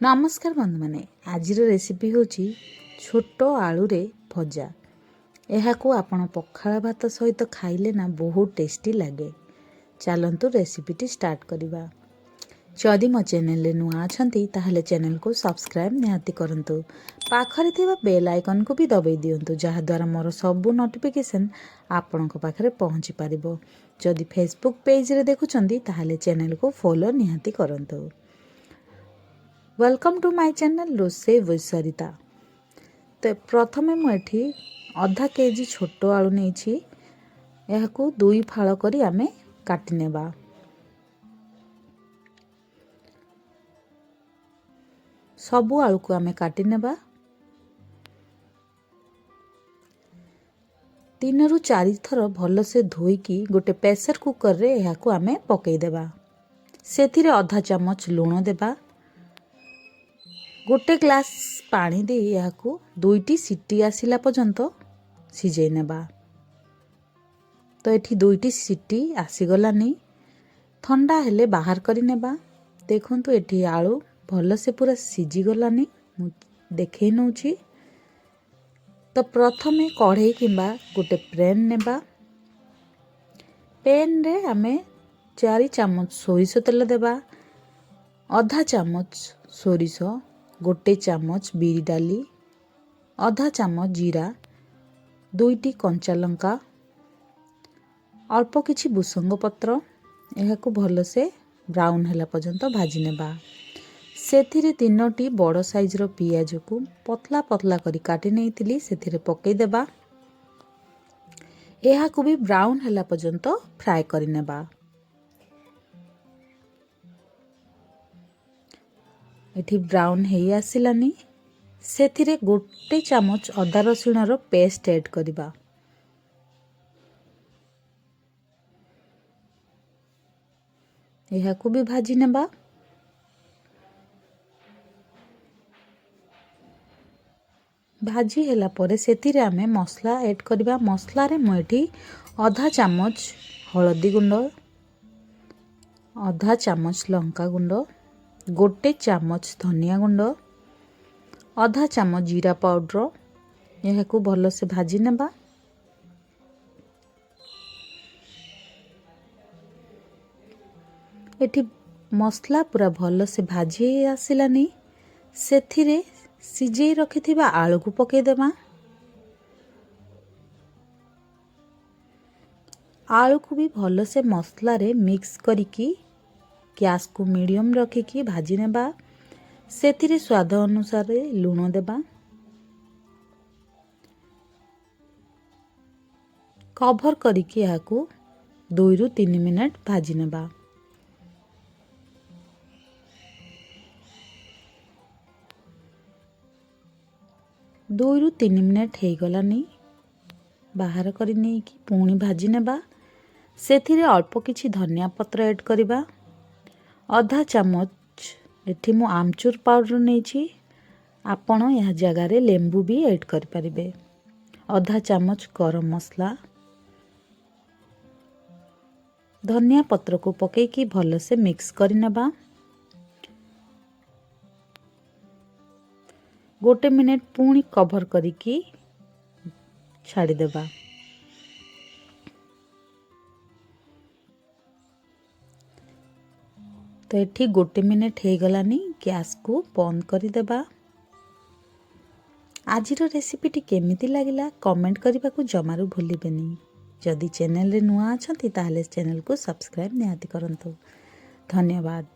नमस्कार बंधु मैंने आज रेसिपी हूँ छोट आलू रे भजा। यह आपण पखाल भात सहित खाइले ना बहुत टेस्टी लगे। चलतु रेसिपीटी स्टार्ट करवा। जदि मो चैनल नुआ अच्छा ताहले चैनल को सब्सक्राइब निहाती करंतु। पाखरे थिबा बेल आइकन को भी दबाई दियंतु जहाद्वारा मोर सबू नोटिफिकेशन आपण पाखरे पहुँची पारिबो। जदि फेसबुक पेज रे देखुचंदी ताहले चैनल को फॉलो निहाती करंतु। वेलकम टू माय चैनल रोसे विथ सरिता। तो प्रथमे मुझे आधा केजी छोट आलू नहीं यह दुई फाड़ करी आमे काटी नेबा। सबु आलू को आमे काटी नेबा। 3 ରୁ 4 थर भल से धोईकी गोटे प्रेशर कुकर रे यह को आमे पकई देबा। सेथिरे आधा चम्मच लूण देबा। गोटे ग्लास पानी दे यह को 2टी सीटी आसिला पर्यंत सिझे नेबा। तो एठी 2टी सीटी आसीगलानी ठंडा हेले बाहर करी नेबा। देखंतु एठी आलू भल से पूरा सिझी गलानी देखै नउची। तो प्रथमे कढ़ई किंबा गोटे पैन नेबा। पैन रे आमे 4 चम्मच सोरिष तेल देबा। आधा चम्मच सोरिष, गोटे चम्मच बिरी डाली, आधा चम्मच जीरा, 2टी कंचा लंका, अल्प किछि भुसंग पत्र यह को भल से ब्राउन हैला पर्यंत भाजी नेबा। सेथिरे 3टी बड़ साइज रो पियाज को पतला पतला करी काटी नेइतिली सेथिरे पकई देबा। यह को भी ब्राउन हैला पर्यंत फ्राई करी नेबा। एठी ब्राउन हेई आसिलानी सेथिरे गोटे चम्मच अदा रसुण रो पेस्ट ऐड करिबा। यह को भी भाजी नेबा। भाजी हैला परे सेथिरे आमे मसला ऐड करिबा। मसला रे मोठी आधा चम्मच हळदी गुंड, आधा चम्मच लंका गुंड, गोटे चम्मच धनिया गुंड, आधा चम्मच जीरा पाउडर यह को भल से भाजी नेबा। एठी मसला पूरा भल से भाजी आसिलानी सेथिरे सिझे रखिथिबा आलू को पकई देबा। आलू को भी भल से मसला रे मिक्स करिकी गैस को मीडियम रखिकी भाजी नेबा। सेथिरे स्वाद अनुसार लूण देबा। कवर करिकी यह को 2 ରୁ 3 मिनट भाजी नेबा। दो ରୁ 3 मिनट हो गलानी बाहर करी नहीं कि पुणी भाजी नेबा। सेथिरे अल्प किछि धनिया पत्र ऐड करिबा। आधा चम्मच एठी मु आमचूर पाउडर नहीं आपण यह जगह रे लेंबू भी ऐड कर परिबे। आधा चम्मच गरम मसला, धनिया पत्र को पकई की भल से मिक्स कर नेबा। गोटे मिनट पुणी कवर करिकी छाड़ी देबा। तो एठी गोटे मिनट हो गलानी गैस को बंद करी देबा। आजिर रेसिपीटी केमिति लागिला कमेंट करने को जमारू भूलिबेनी। जदि चैनल रे नुआ अछंती ताहले चैनल को सब्सक्राइब निहाती करंतु। धन्यवाद।